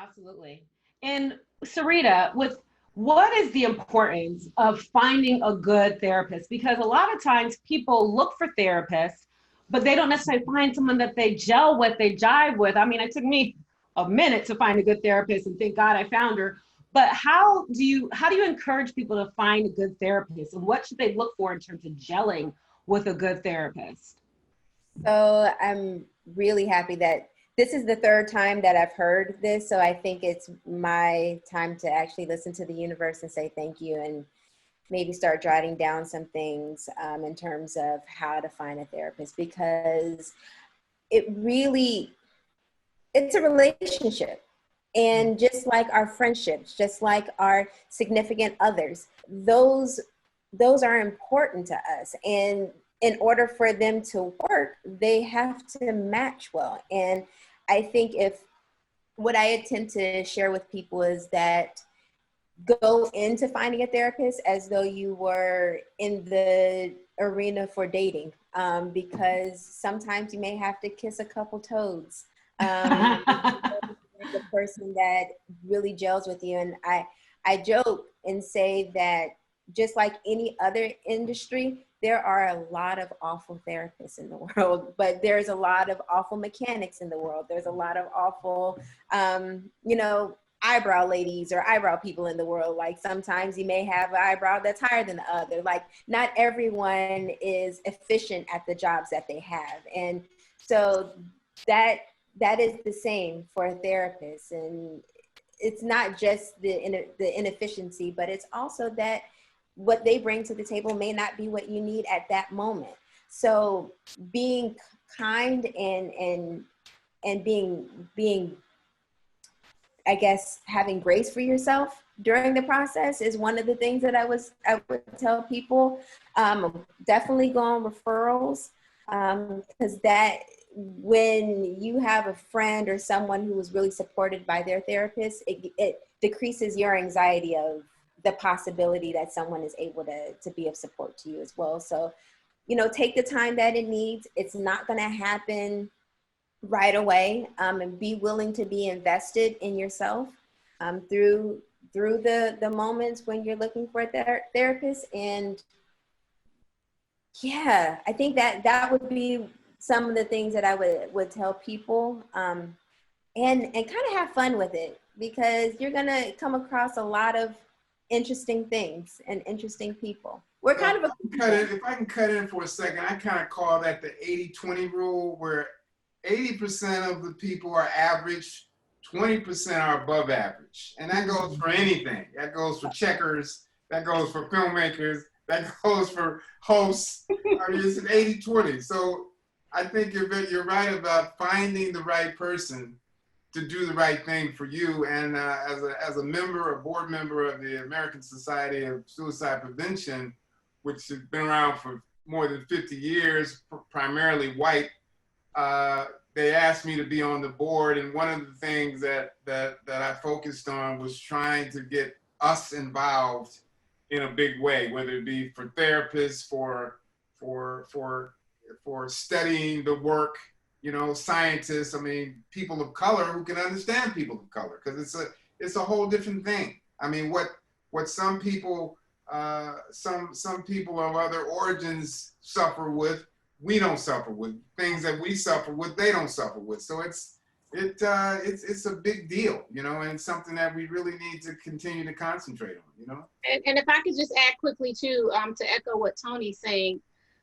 Absolutely. And Sarita, with what is the importance of finding a good therapist? Because a lot of times people look for therapists, but they don't necessarily find someone that they gel with, they jive with. I mean, it took me a minute to find a good therapist, and thank God I found her. But how do you encourage people to find a good therapist, and what should they look for in terms of gelling with a good therapist? So I'm really happy that this is the third time that I've heard this. So I think it's my time to actually listen to the universe and say thank you, and maybe start jotting down some things in terms of how to find a therapist, because it really, it's a relationship. And just like our friendships, just like our significant others, those are important to us. And in order for them to work, they have to match well. And I think if what I attempt to share with people is that go into finding a therapist as though you were in the arena for dating, because sometimes you may have to kiss a couple toads. The person that really gels with you. And I joke and say that just like any other industry, there are a lot of awful therapists in the world, but there's a lot of awful mechanics in the world. There's a lot of awful, eyebrow ladies or eyebrow people in the world. Like sometimes you may have an eyebrow that's higher than the other. Like not everyone is efficient at the jobs that they have. And so that is the same for a therapist. And it's not just the inefficiency, but it's also that what they bring to the table may not be what you need at that moment. So being kind and being I guess having grace for yourself during the process is one of the things that I would tell people. Definitely go on referrals, because that when you have a friend or someone who is really supported by their therapist, it decreases your anxiety of the possibility that someone is able to be of support to you as well. So, take the time that it needs. It's not going to happen right away, and be willing to be invested in yourself through the moments when you're looking for a therapist. And yeah, I think that would be some of the things that I would tell people, and kind of have fun with it, because you're gonna come across a lot of interesting things and interesting people. We're kind of if I can cut in for a second, I kind of call that the 80-20 rule, where 80% of the people are average, 20% are above average. And that goes for anything. That goes for checkers, that goes for filmmakers, that goes for hosts. I mean, it's an 80-20. So I think you're right about finding the right person to do the right thing for you. And as a member, a board member of the American Society of Suicide Prevention, which has been around for more than 50 years, primarily white, they asked me to be on the board. And one of the things that I focused on was trying to get us involved in a big way, whether it be for therapists, for studying the work, scientists, I mean, people of color who can understand people of color, because it's a whole different thing. I mean, what some people some people of other origins suffer with, we don't suffer with. Things that we suffer with, they don't suffer with. So it's a big deal, and something that we really need to continue to concentrate on, And if I could just add quickly too, to echo what Tony's saying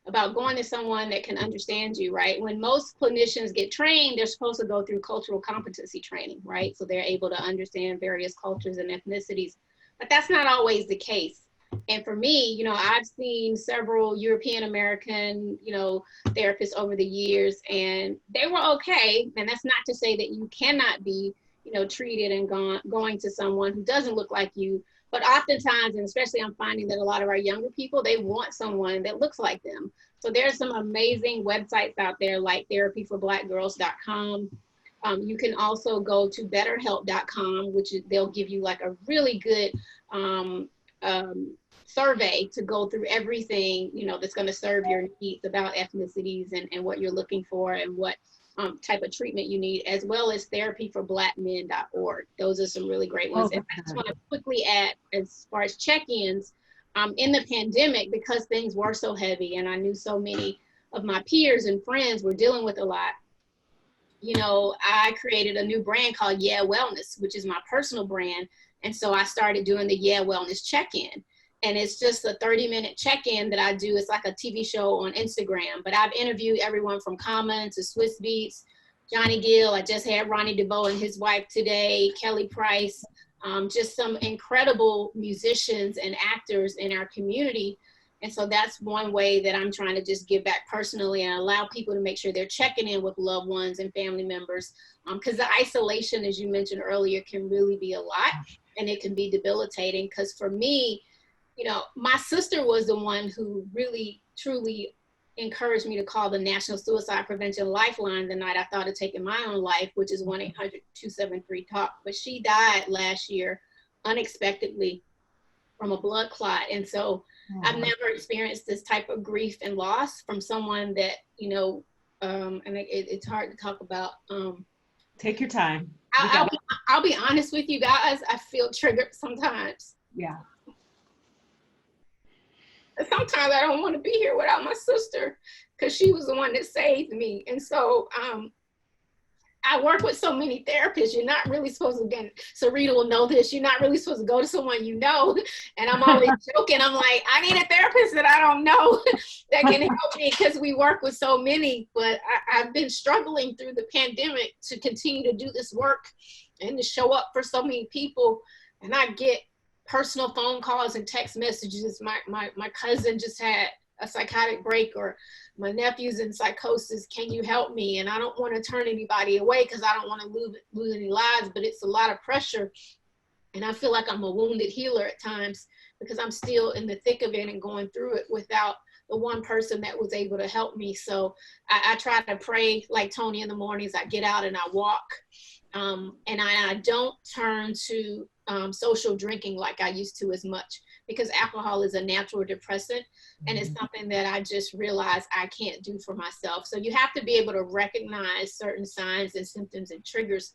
about going to someone that can understand you, right? When most clinicians get trained, they're supposed to go through cultural competency training, right? So they're able to understand various cultures and ethnicities, but that's not always the case. And for me, I've seen several European American, therapists over the years, and they were okay. And that's not to say that you cannot be, treated and going to someone who doesn't look like you. But oftentimes, and especially I'm finding that a lot of our younger people, they want someone that looks like them. So there's some amazing websites out there like therapyforblackgirls.com. You can also go to betterhelp.com, which they'll give you like a really good survey to go through everything, that's going to serve your needs about ethnicities and what you're looking for and what type of treatment you need, as well as therapyforblackmen.org. Those are some really great ones. Oh, And I just want to quickly add, as far as check-ins, in the pandemic, because things were so heavy and I knew so many of my peers and friends were dealing with a lot, you know, I created a new brand called Yeah Wellness, which is my personal brand. And so I started doing the Yeah Wellness check-in. And it's just a 30-minute check-in that I do. It's like a TV show on Instagram, but I've interviewed everyone from Common to Swiss Beats, Johnny Gill. I just had Ronnie DeVoe and his wife today, Kelly Price, just some incredible musicians and actors in our community. And so that's one way that I'm trying to just give back personally and allow people to make sure they're checking in with loved ones and family members. Because the isolation, as you mentioned earlier, can really be a lot, and it can be debilitating. Because for me, you know, my sister was the one who really, truly encouraged me to call the National Suicide Prevention Lifeline the night I thought of taking my own life, which is 1-800-273-TALK. But she died last year unexpectedly from a blood clot. And so I've never experienced this type of grief and loss from someone that, you know, and it's hard to talk about. Take your time. I'll be honest with you guys. I feel triggered sometimes. Yeah. Sometimes I don't want to be here without my sister, because she was the one that saved me. And so I work with so many therapists. You're not really supposed to, again, Sarita will know this, you're not really supposed to go to someone you know. And I'm always joking. I'm like, I need a therapist that I don't know that can help me, because we work with so many. But I've been struggling through the pandemic to continue to do this work and to show up for so many people. And I get personal phone calls and text messages. My cousin just had a psychotic break, or my nephew's in psychosis. Can you help me? And I don't want to turn anybody away, because I don't want to lose any lives, but it's a lot of pressure. And I feel like I'm a wounded healer at times, because I'm still in the thick of it and going through it without the one person that was able to help me. So I try to pray like Tony in the mornings. I get out and I walk. And I don't turn to social drinking like I used to as much, because alcohol is a natural depressant, and it's something that I just realized I can't do for myself. So you have to be able to recognize certain signs and symptoms and triggers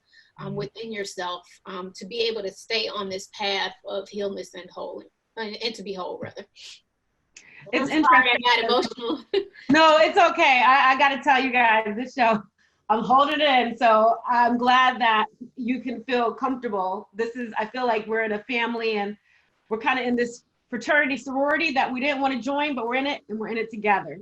within yourself to be able to stay on this path of healness and whole, and to be whole, rather. It's I'm sorry, interesting. I got emotional. No, it's okay. I got to tell you guys, this show, I'm holding it in. So I'm glad that you can feel comfortable. I feel like we're in a family, and we're kind of in this fraternity sorority that we didn't want to join, but we're in it, and we're in it together.